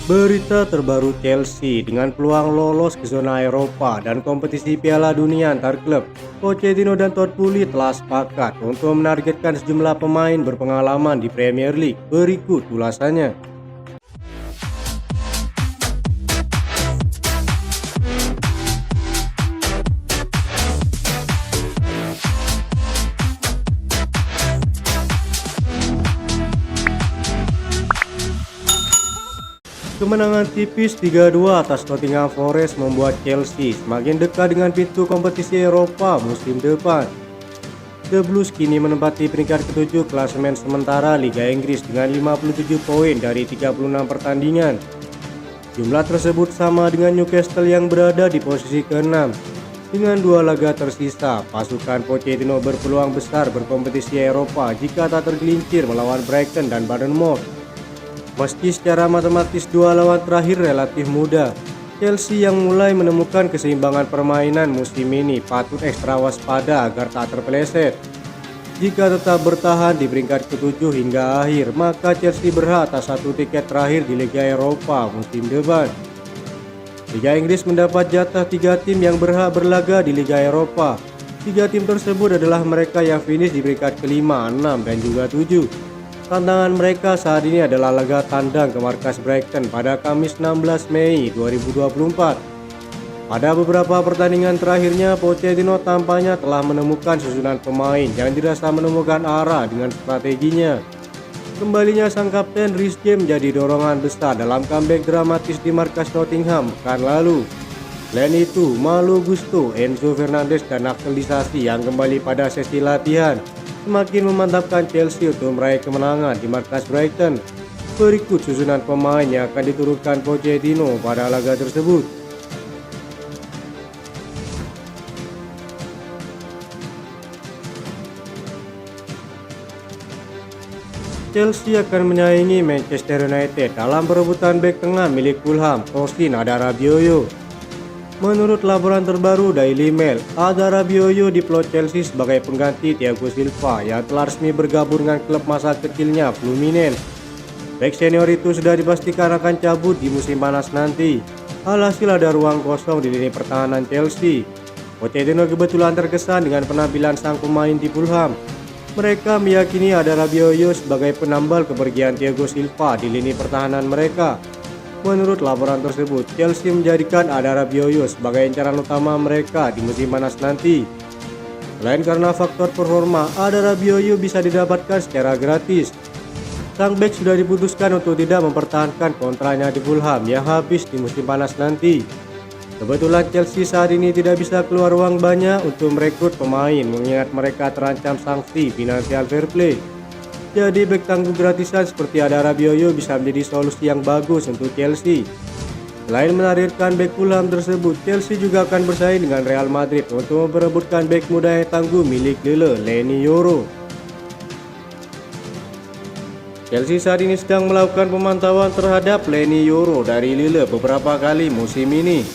Berita terbaru Chelsea dengan peluang lolos ke zona Eropa dan kompetisi Piala Dunia antar klub. Pochettino dan Todd Boehly telah sepakat untuk menargetkan sejumlah pemain berpengalaman di Premier League. Berikut ulasannya. Kemenangan tipis 3-2 atas Nottingham Forest membuat Chelsea semakin dekat dengan pintu kompetisi Eropa musim depan. The Blues kini menempati peringkat ke-7 klasemen sementara Liga Inggris dengan 57 poin dari 36 pertandingan. Jumlah tersebut sama dengan Newcastle yang berada di posisi ke-6. Dengan 2 laga tersisa, pasukan Pochettino berpeluang besar berkompetisi Eropa jika tak tergelincir melawan Brighton dan Bournemouth. Meski secara matematis 2 lawan terakhir relatif mudah, Chelsea yang mulai menemukan keseimbangan permainan musim ini patut ekstra waspada agar tak terpeleset. Jika tetap bertahan di peringkat ke-7 hingga akhir, maka Chelsea berhak atas 1 tiket terakhir di Liga Eropa musim depan. Liga Inggris mendapat jatah 3 tim yang berhak berlaga di Liga Eropa. 3 tim tersebut adalah mereka yang finish di peringkat ke-5, 6, dan juga 7. Tantangan mereka saat ini adalah laga tandang ke markas Brighton pada Kamis 16 Mei 2024. Pada beberapa pertandingan terakhirnya, Pochettino tampaknya telah menemukan susunan pemain yang dirasa menemukan arah dengan strateginya. Kembalinya sang kapten Reece James menjadi dorongan besar dalam comeback dramatis di markas Nottingham pekan lalu. Selain itu, Malo Gusto, Enzo Fernandez, dan Axel Disasi yang kembali pada sesi latihan semakin memantapkan Chelsea untuk meraih kemenangan di markas Brighton. Berikut susunan pemain yang akan diturunkan Pochettino pada laga tersebut. Chelsea akan menyaingi Manchester United dalam perebutan bek tengah milik Fulham, Tosin Adarabioyo. Menurut laporan terbaru Daily Mail, Adarabioyo diplot Chelsea sebagai pengganti Thiago Silva yang telah resmi bergabung dengan klub masa kecilnya Fluminense. Bek senior itu sudah dipastikan akan cabut di musim panas nanti. Alhasil ada ruang kosong di lini pertahanan Chelsea. Pochettino kebetulan terkesan dengan penampilan sang pemain di Fulham. Mereka meyakini Adarabioyo sebagai penambal kepergian Thiago Silva di lini pertahanan mereka. Menurut laporan tersebut, Chelsea menjadikan Adarabioyo sebagai incaran utama mereka di musim panas nanti. Selain karena faktor performa, Adarabioyo bisa didapatkan secara gratis. Sang bek sudah diputuskan untuk tidak mempertahankan kontraknya di Fulham yang habis di musim panas nanti. Kebetulan Chelsea saat ini tidak bisa keluar uang banyak untuk merekrut pemain mengingat mereka terancam sanksi Financial Fair Play. Jadi bek tangguh gratisan seperti Adarabioyo bisa menjadi solusi yang bagus untuk Chelsea. Selain menargetkan bek Fulham tersebut, Chelsea juga akan bersaing dengan Real Madrid untuk memperebutkan bek muda yang tangguh milik Lille, Leny Yoro. Chelsea saat ini sedang melakukan pemantauan terhadap Leny Yoro dari Lille beberapa kali musim ini.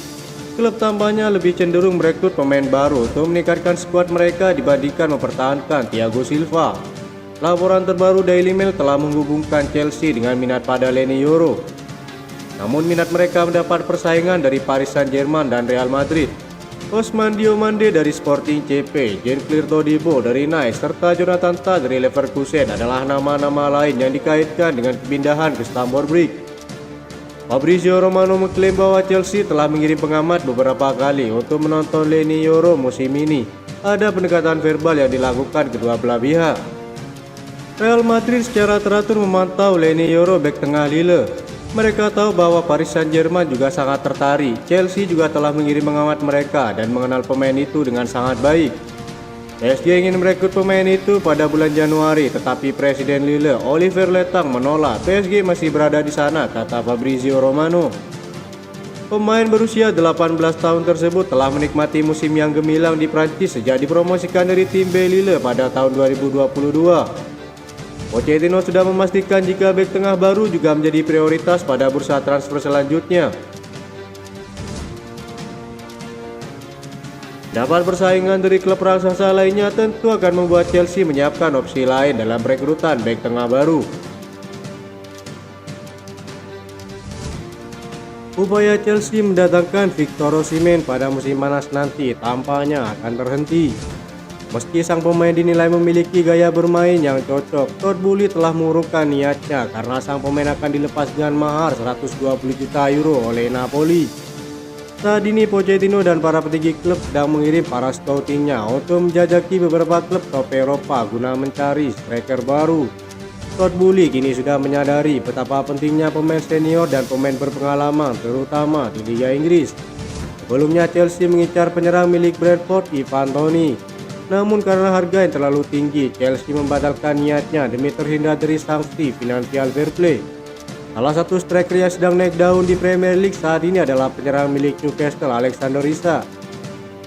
Klub tampaknya lebih cenderung merekrut pemain baru untuk meningkatkan skuad mereka dibandingkan mempertahankan Thiago Silva. Laporan terbaru Daily Mail telah menghubungkan Chelsea dengan minat pada Leny Yoro. Namun minat mereka mendapat persaingan dari Paris Saint-Germain dan Real Madrid. Ousmane Diomande dari Sporting CP, Jean-Claire Todibo dari Nice, serta Jonathan Tah dari Leverkusen adalah nama-nama lain yang dikaitkan dengan kepindahan ke Stamford Bridge. Fabrizio Romano mengklaim bahwa Chelsea telah mengirim pengamat beberapa kali untuk menonton Leny Yoro musim ini. Ada pendekatan verbal yang dilakukan kedua belah pihak. Real Madrid secara teratur memantau Leny Yoro bek tengah Lille. Mereka tahu bahwa Paris Saint-Germain juga sangat tertarik. Chelsea juga telah mengirim pengamat mereka dan mengenal pemain itu dengan sangat baik. PSG ingin merekrut pemain itu pada bulan Januari, tetapi Presiden Lille, Olivier Letang, menolak. PSG masih berada di sana, kata Fabrizio Romano. Pemain berusia 18 tahun tersebut telah menikmati musim yang gemilang di Prancis sejak dipromosikan dari tim B Lille pada tahun 2022. Pochettino sudah memastikan jika bek tengah baru juga menjadi prioritas pada bursa transfer selanjutnya. Dapat persaingan dari klub raksasa lainnya tentu akan membuat Chelsea menyiapkan opsi lain dalam perekrutan bek tengah baru. Upaya Chelsea mendatangkan Victor Osimhen pada musim panas nanti tampaknya akan terhenti. Meski sang pemain dinilai memiliki gaya bermain yang cocok, Todd Boehly telah mengurungkan niatnya karena sang pemain akan dilepas dengan mahar 120 juta euro oleh Napoli. Saat ini Pochettino dan para petinggi klub sedang mengirim para scoutingnya untuk menjajaki beberapa klub top Eropa guna mencari striker baru. Todd Boehly kini sudah menyadari betapa pentingnya pemain senior dan pemain berpengalaman terutama di Liga Inggris. Sebelumnya Chelsea mengincar penyerang milik Brentford Ivan Toney. Namun karena harga yang terlalu tinggi, Chelsea membatalkan niatnya demi terhindar dari sanksi Financial Fair Play. Salah satu striker yang sedang naik daun di Premier League saat ini adalah penyerang milik Newcastle Alexander Isak.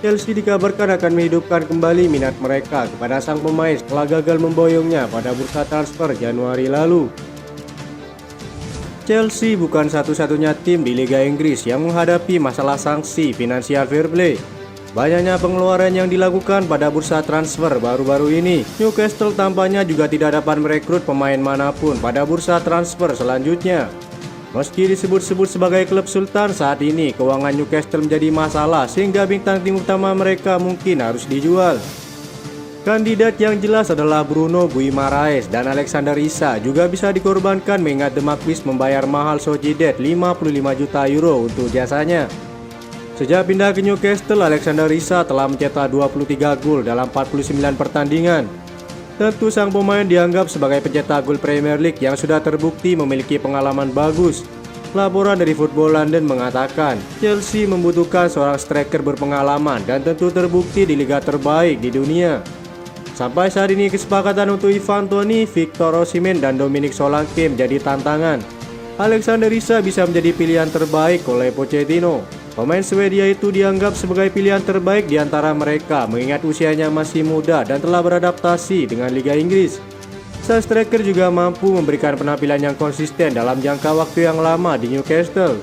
Chelsea dikabarkan akan menghidupkan kembali minat mereka kepada sang pemain setelah gagal memboyongnya pada bursa transfer Januari lalu. Chelsea bukan satu-satunya tim di Liga Inggris yang menghadapi masalah sanksi Financial Fair Play. Banyaknya pengeluaran yang dilakukan pada bursa transfer baru-baru ini. Newcastle tampaknya juga tidak dapat merekrut pemain manapun pada bursa transfer selanjutnya. Meski disebut-sebut sebagai klub sultan saat ini, keuangan Newcastle menjadi masalah sehingga bintang tim utama mereka mungkin harus dijual. Kandidat yang jelas adalah Bruno Guimaraes dan Alexander Isak juga bisa dikorbankan mengingat The Magpies membayar mahal Sociedad 55 juta euro untuk jasanya. Sejak pindah ke Newcastle, Alexander Isak telah mencetak 23 gol dalam 49 pertandingan. Tentu sang pemain dianggap sebagai pencetak gol Premier League yang sudah terbukti memiliki pengalaman bagus. Laporan dari Football London mengatakan, Chelsea membutuhkan seorang striker berpengalaman dan tentu terbukti di liga terbaik di dunia. Sampai saat ini kesepakatan untuk Ivan Toney, Victor Osimhen, dan Dominic Solanke menjadi tantangan. Alexander Isak bisa menjadi pilihan terbaik oleh Pochettino. Pemain Swedia itu dianggap sebagai pilihan terbaik di antara mereka mengingat usianya masih muda dan telah beradaptasi dengan Liga Inggris. Sang striker juga mampu memberikan penampilan yang konsisten dalam jangka waktu yang lama di Newcastle.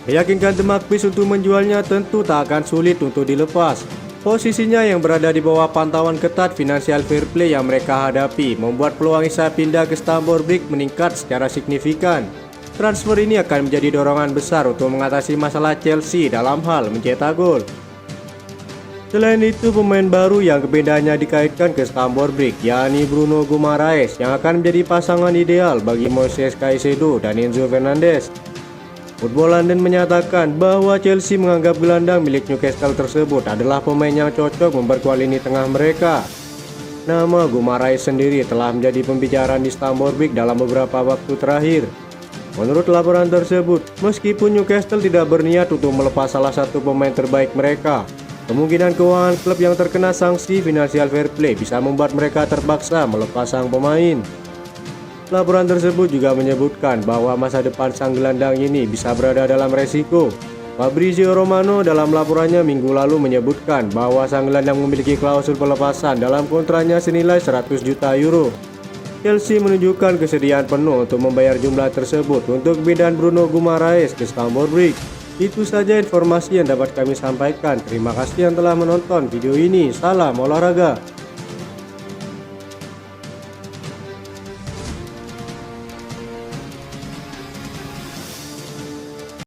Meyakinkan The Magpies untuk menjualnya tentu tak akan sulit untuk dilepas. Posisinya yang berada di bawah pantauan ketat Financial Fair Play yang mereka hadapi membuat peluang Isak pindah ke Stamford Bridge meningkat secara signifikan. Transfer ini akan menjadi dorongan besar untuk mengatasi masalah Chelsea dalam hal mencetak gol. Selain itu, pemain baru yang kepindahannya dikaitkan ke Stamford Bridge, yakni Bruno Guimaraes, yang akan menjadi pasangan ideal bagi Moises Caicedo dan Enzo Fernandez. Football London menyatakan bahwa Chelsea menganggap gelandang milik Newcastle tersebut adalah pemain yang cocok memperkuat lini tengah mereka. Nama Guimaraes sendiri telah menjadi pembicaraan di Stamford Bridge dalam beberapa waktu terakhir. Menurut laporan tersebut, meskipun Newcastle tidak berniat untuk melepas salah satu pemain terbaik mereka, kemungkinan keuangan klub yang terkena sanksi Financial Fair Play bisa membuat mereka terpaksa melepas sang pemain. Laporan tersebut juga menyebutkan bahwa masa depan sang gelandang ini bisa berada dalam resiko. Fabrizio Romano dalam laporannya minggu lalu menyebutkan bahwa sang gelandang memiliki klausul pelepasan dalam kontraknya senilai 100 juta euro. Chelsea menunjukkan kesediaan penuh untuk membayar jumlah tersebut untuk pindahan Bruno Guimaraes ke Stamford Bridge. Itu saja informasi yang dapat kami sampaikan. Terima kasih yang telah menonton video ini. Salam olahraga.